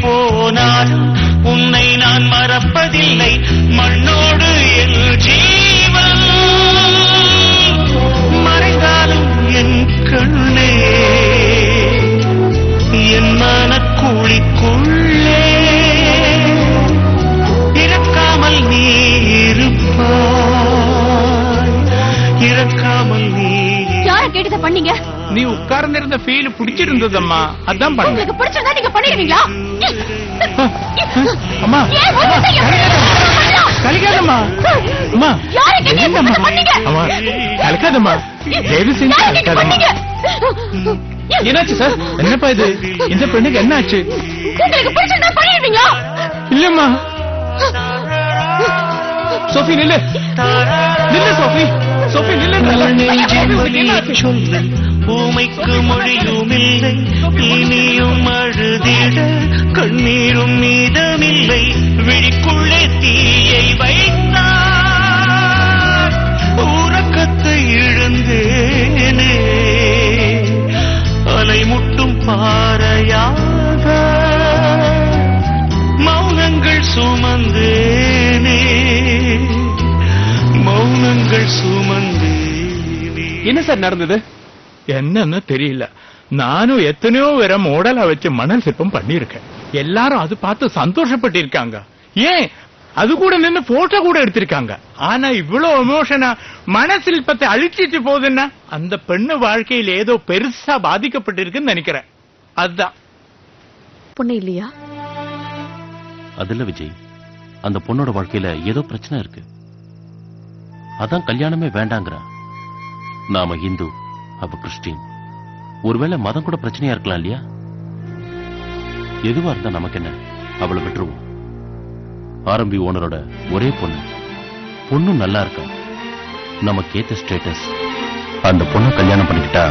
போனாலும் உன்னை நான் மறப்பதில்லை. மண்ணோடு என் ஜீவன் மறைந்தாலும் என் கண்ணே என் மனக்குழிக்குள்ளே இறக்காமல் நீ இருப்பாய், இறக்காமல் நீ. யார கேட்டத பண்ணீங்க? நீ உட்கார்ந்திருந்த ஃபீல் பிடிச்சிருந்ததம்மா, அதான் பண்ண. உங்களுக்கு பிடிச்சதா நீங்க பண்ணிடுவீங்களா? அம்மா கலிக்காதம்மா, அம்மா யார கேட்டத பண்ணீங்க? அம்மா கலிக்காதம்மா, தயவு செஞ்சு கலிக்காதம்மா. என்னாச்சு சார்? என்னப்பா இது? இந்த பெண்ணுக்கு என்ன ஆச்சு? உங்களுக்கு பிடிச்சதா பண்ணிடுவீங்களா? இல்லம்மா. சோஃபி நில்லு, நில்லு சோஃபி, சோஃபி நில்லு. சொல்ல பூமைக்கு மொழியும் இல்லை, இனியும் அழுதிட கண்ணீரும் மீதமில்லை. விழிக்குள்ளே தீயை வைத்தார், உறக்கத்தை இழந்தேனே. அலை முட்டும் பாறையாக மௌனங்கள் சுமந்தேனே, மௌனங்கள் சுமந்தேனே. என்ன சார் நடந்தது? என்னன்னு தெரியல. நானும் எத்தனையோ பேரை மாடலா வச்சு மணல் சிற்பம் பண்ணிருக்கேன். எல்லாரும் அது பார்த்து சந்தோஷப்பட்டு இருக்காங்க. ஏன் அது கூட நின்று போட்டோ கூட எடுத்திருக்காங்க. ஆனா இவ்வளவு எமோஷனா மணல் சிற்பத்தை அழிச்சிட்டு போகுதுன்னா அந்த பெண்ணு வாழ்க்கையில் ஏதோ பெருசா பாதிக்கப்பட்டிருக்குன்னு நினைக்கிறேன். அதுதான். பொண்ணு இல்லையா? அதுல விஜய், அந்த பொண்ணோட வாழ்க்கையில ஏதோ பிரச்சனை இருக்கு. அதான் கல்யாணமே வேண்டாங்கிறா. நாம இந்து, அவ கிறிஸ்டின். ஒருவேளை மதம் கூட பிரச்சனையா இருக்கலாம் இல்லையா? எதுவா இருந்தா நமக்கு என்ன, அவளை விட்டுருவோம். ஆரம்பி ஓனரோட ஒரே பொண்ணு, பொண்ணும் நல்லா இருக்கா. நமக்கு ஏத்த ஸ்டேட்டஸ். அந்த பொண்ணை கல்யாணம் பண்ணிக்கிட்டா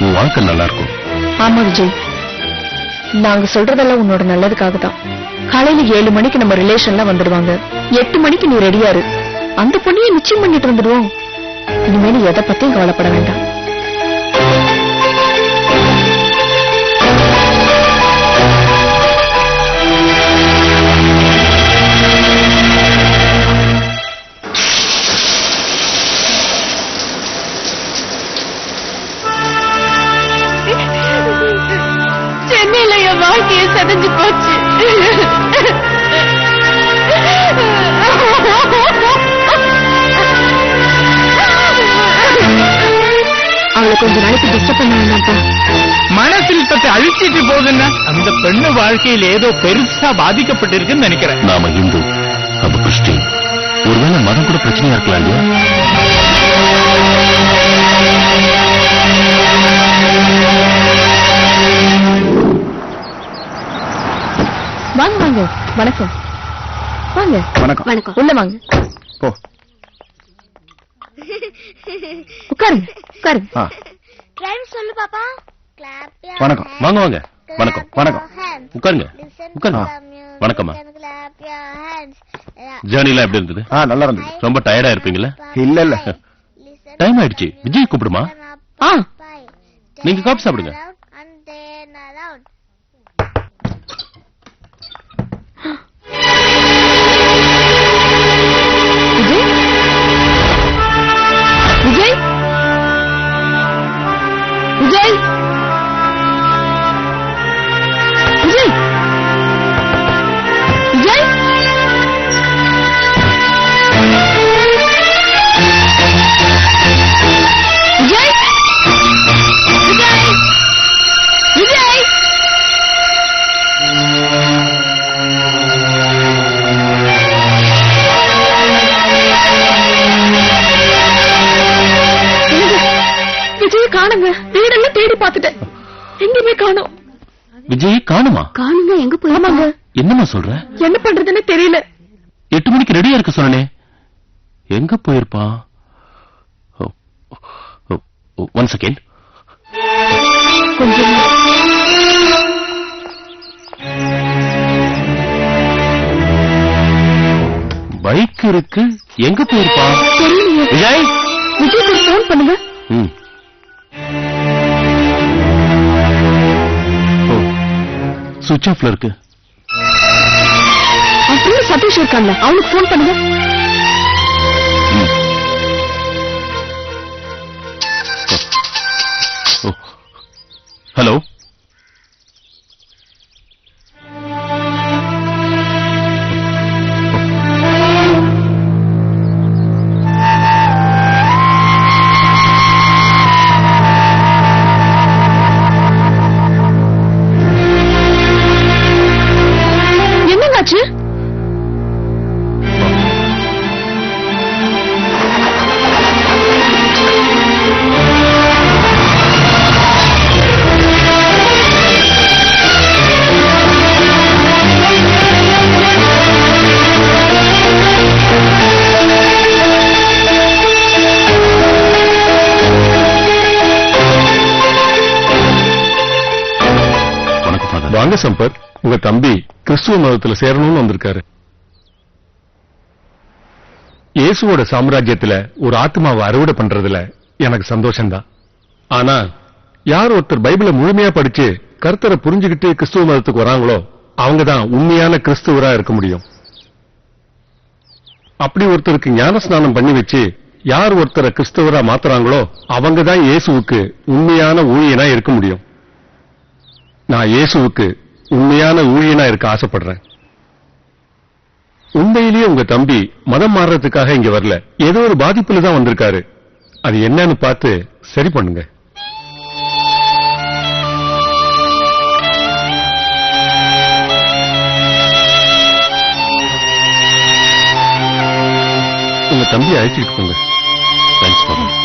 உன் வாழ்க்கை நல்லா இருக்கும். ஆமா விஜய், நாங்க சொல்றதெல்லாம் உன்னோட நல்லதுக்காக தான். காலையில 7 மணிக்கு நம்ம ரிலேஷன்ல வந்துடுவாங்க. 8 மணிக்கு நீ ரெடியா இரு. அந்த பொண்ணையே நிச்சயம் பண்ணிட்டு வந்துடுவோம். இனிமேல் எதை பத்தியும் கவலைப்பட வேண்டாம். சென்னையில என் வாழ்க்கையை சதைஞ்சு போச்சு. அவளை கொஞ்ச நாளைக்கு டிஸ்டர்ப் பண்ண வேண்டாம்ப்பா. மனசிற்பத்தை அழிச்சிட்டு போகுதுன்னா அந்த பெண்ணு வாழ்க்கையில் ஏதோ பெருசா பாதிக்கப்பட்டிருக்குன்னு நினைக்கிறேன். நாம இந்து, அவ கிறிஸ்டின். ஒருவேளை மதம் கூட பிரச்சனையா இருக்கலாம் இல்லையா? வாங்க வாங்க. வணக்கம். வாங்க. வணக்கம். வணக்கம். உள்ள வாங்க. போ. உட்காருங்க உட்காருங்க. சொல்லு பாப்பா. வணக்கம். வாங்க வாங்க. வணக்கம். வணக்கம். உட்காருங்க உட்காருங்க. வணக்கம்மா. ஜேர்னிலாம் எப்படி இருந்தது? நல்லா இருந்தது. ரொம்ப டயர்டா இருப்பீங்களா? இல்ல இல்ல, டைம் ஆயிடுச்சு. விஜய் கூப்பிடுமா? ஆ, நீங்க காப்பி சாப்பிடுங்க. விஜய் விஜய் விஜய் விஜய் விஜய் விஜய் விஜய். விஜய் காணுங்க. வீடெல்லாம் தேடி பார்த்துட்டேன், எங்கேயுமே காணோம். விஜய் காணுமா? காணுங்க. எங்க போயாமாங்க? என்னம்மா சொல்ற? என்ன பண்றதுன்னு தெரியல. 8 மணிக்கு ரெடியா இருக்க சொன்னே, எங்க போயிருப்பான்? One second. கொஞ்சம் பைக் இருக்கு, எங்க போயிருப்பான்? தெரியலையே. விஜய், விஜய்க்கு ஒரு ஃபோன் பண்ணுங்க. சுவிட்ச் ஆஃப்ல இருக்கு. சதீஷ் இருக்கான்ல, அவனுக்கு போன் பண்ணுங்க. ஹலோ, என்னங்காச்சு? வாங்க சம்பத், உங்க தம்பி கிறிஸ்துவ மதத்துல சேரணும்னு வந்திருக்காரு. இயேசுவோட சாம்ராஜ்யத்துல ஒரு ஆத்மாவை அறுவடை பண்றதுல எனக்கு சந்தோஷம்தான். ஆனா யார் ஒருத்தர் பைபிளை முழுமையா படிச்சு கர்த்தரை புரிஞ்சுக்கிட்டு கிறிஸ்துவ மதத்துக்கு வராங்களோ அவங்கதான் உண்மையான கிறிஸ்துவரா இருக்க முடியும். அப்படி ஒருத்தருக்கு ஞான ஸ்நானம் பண்ணி வச்சு யார் ஒருத்தரை கிறிஸ்துவரா மாத்துறாங்களோ அவங்கதான் இயேசுவுக்கு உண்மையான ஊழியனா இருக்க முடியும். நான் இயேசுவுக்கு உண்மையான ஊழியனா இருக்க ஆசைப்படுறேன். உண்மையிலேயே உங்க தம்பி மதம் மாறுறதுக்காக இங்க வரல, ஏதோ ஒரு பாதிப்புல தான் வந்திருக்காரு. அது என்னன்னு பார்த்து சரி பண்ணுங்க. உங்க தம்பி அழைச்சிட்டு போங்க. Thanks father.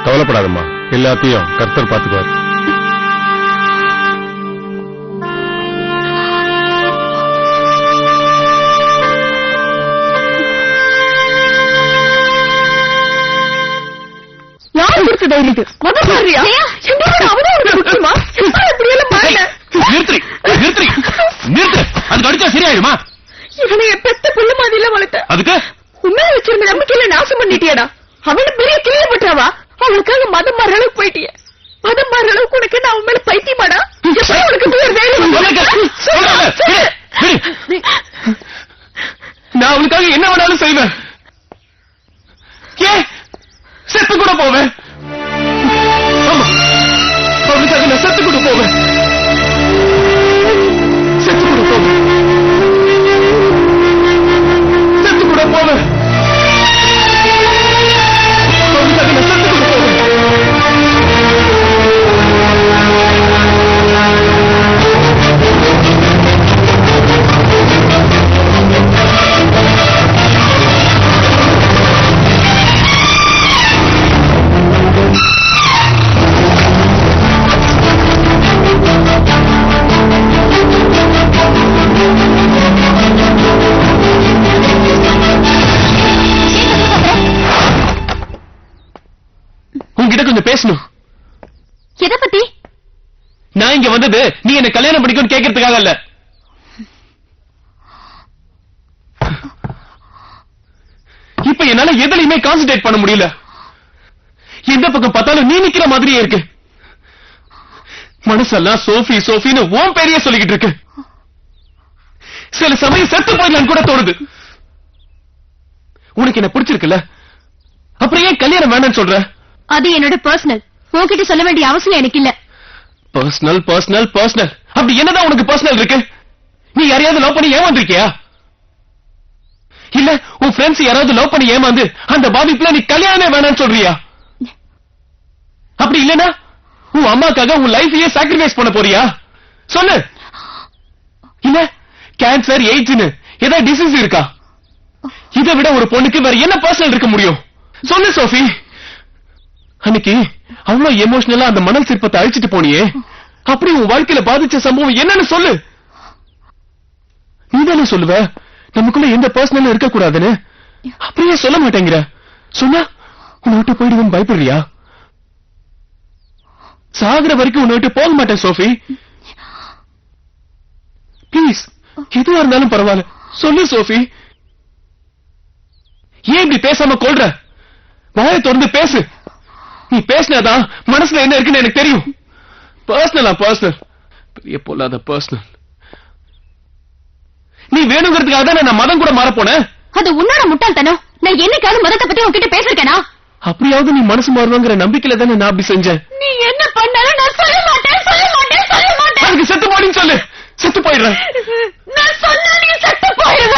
கவலைப்படாதம்மா, எல்லாத்தையும் கர்த்தர் பார்த்துக்குவார். யாரு கொடுத்த தைரியத்துக்கு மதம் மாறியா? அவனே முக்கியமா? நிறுத்து, அதுக்கு அடிச்சா சரியாயிடுமா? இவனை என் பெத்த புள்ள மாதிரில வளர்த்த, அதுக்கு உண்மையில வச்சிருந்த நம்பிக்கையில நாசம் பண்ணிட்டியாடா. அவனை பெரிய கேள்விப்பட்டாவா? அவளுக்காக மதம் மாற அளவுக்கு போயிட்டிய. மதம் மாற அளவுக்கு உனக்கு நான் அவன் மேல பைத்தியமாடா? எப்படி உனக்கு நான் அவளுக்காக என்ன வேணாலும் செய்வேன். ஏன் செத்து கூட போவேன். ஆமா, அவளுக்காக நான் செத்து கூட போவேன். செத்து கூட போவேன். செத்து கூட போவேன். அவளுக்காக நான் செத்து கூட போவேன். உன்கிட்ட கொஞ்சம் பேசணும். எதை பத்தி? நான் இங்க வந்தது நீ என்ன கல்யாணம் பண்ணிக்கணும்னு கேட்கறதுக்காக இல்ல. இப்ப என்னால எதுலயுமே கான்சென்ட்ரேட் பண்ண முடியல. எந்த பக்கம் பார்த்தாலும் நீ நிக்கிற மாதிரியே இருக்கு. மனசெல்லாம் சோஃபி சோஃபின்னு ஓம் பேரையே சொல்லிக்கிட்டு இருக்கு. சில சமயம் செத்து போயிடலான்னு கூட தோணுது. உனக்கு என்ன பிடிச்சிருக்குல்ல, அப்புறம் ஏன் கல்யாணம் வேண்டாம்னு சொல்ற? அது என்னோட பர்சனல், உன்கிட்ட சொல்ல வேண்டிய அவசியம் எனக்கு இல்ல. பர்சனல் பர்சனல் பர்சனல் அப்படி என்னதான் உனக்கு பர்சனல் இருக்கு? நீ யாரையாவது லவ் பண்ணி ஏமாந்திருக்கியா? இல்ல உன் ஃப்ரெண்ட்ஸ் யாராவது லவ் பண்ணி ஏமாந்து அந்த பாதிப்புல நீ கல்யாணமே வேணாம்னு சொல்றியா? அப்படி இல்லனா உன் அம்மாக்காக உன் லைஃபையே சாக்ரிஃபைஸ் பண்ண போறியா? சொல்லு. இல்ல கேன்சர், எய்ட்ஸ்னு ஏதாவது டிசீஸ் இருக்கா? இதை விட ஒரு பொண்ணுக்கு வேற என்ன பர்சனல் இருக்க முடியும்? சொல்லு சோஃபி. அன்னைக்கு அவ்வளவு எமோஷனலா அந்த மணல் சிற்பத்தை அழிச்சிட்டு போனியே, அப்படி உன் வாழ்க்கையில பாதிச்ச சம்பவம் என்னன்னு சொல்லு. நீதானே சொல்லுவ. நமக்குள்ள எந்த பர்சனலும் இருக்க கூடாதுன்னு அப்படியே சொல்ல மாட்டேங்கிற. சொன்னா உன்னை விட்டு போயிடுவேன்னு பயப்படுறியா? சாகுற வரைக்கும் உன்னை விட்டு போக மாட்டேன் சோஃபி. ப்ளீஸ், எதுவா இருந்தாலும் பரவாயில்ல சொல்லு சோஃபி. ஏன் இப்படி பேசாம கொள்ற? வாயை திறந்து பேசு. நீ பேசினாதான் மனசுல என்ன இருக்குன்னு எனக்கு தெரியும். பர்சனலா பர்சனல், பெரிய பொல்லாத பர்சனல். நீ வேணுங்கிறதுக்காக தான் நான் மதம் கூட மாற போனேன். அது உன்னோட முட்டாள்தனம். நான் என்னைக்காவது மதத்தை பத்தி உன்கிட்ட பேசிருக்கேனா? அப்படியாவது நீ மனசு மாறுவாங்கிற நம்பிக்கையில தானே நான் அப்படி செஞ்சேன். நீ என்ன பண்ணாலும் நான் சொல்ல மாட்டேன், சொல்ல மாட்டேன், சொல்ல மாட்டேன். அதுக்கு செத்து போடின்னு சொல்லு. செத்து போயிடுறேன். நான் சொன்னா நீ செத்து போயிடுவ.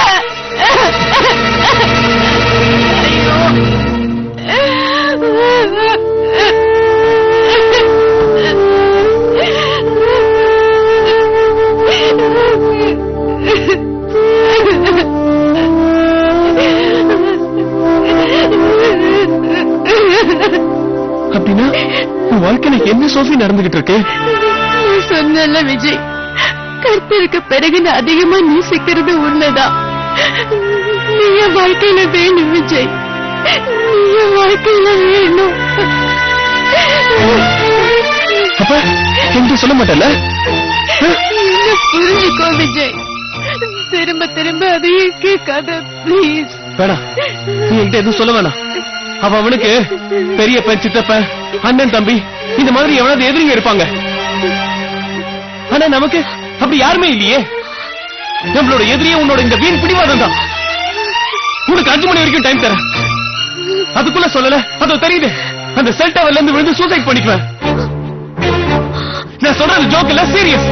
அப்படின்னா உன் வாழ்க்கையில என்ன சோஃபி நடந்துகிட்டு இருக்கு? சொன்னல விஜய், கர்த்தருக்கு பிறகு நான் அதிகமா நேசிக்கிறது உண்மைதான். நீ என் வாழ்க்கையில வேணும் விஜய், நீ என் வாழ்க்கையில வேணும். அப்ப என்று சொல்ல மாட்டல? என்ன புரிஞ்சுக்கோ விஜய், திரும்ப திரும்ப அதையே கேட்காத ப்ளீஸ். வேணாம், நீ என்கிட்ட எதுவும் சொல்ல வேணாம். அவனுக்கு பெரியப்பன், சித்தப்பன், அண்ணன், தம்பி இந்த மாதிரி எவனாவது எதிரிங்க இருப்பாங்க. ஆனா நமக்கு அப்படி யாருமே இல்லையே. நம்மளோட எதிரியே உன்னோட இந்த வீண் பிடிவாதம் தான். உனக்கு 5 மணி வரைக்கும் டைம் தரேன். அதுக்குள்ள சொல்லல, அதோ தெரியுது. அந்த செல் டவர்ல இருந்து விழுந்து சூசைட் பண்ணிக்குவேன். நான் சொல்றது ஜோக் இல்ல, சீரியஸ்.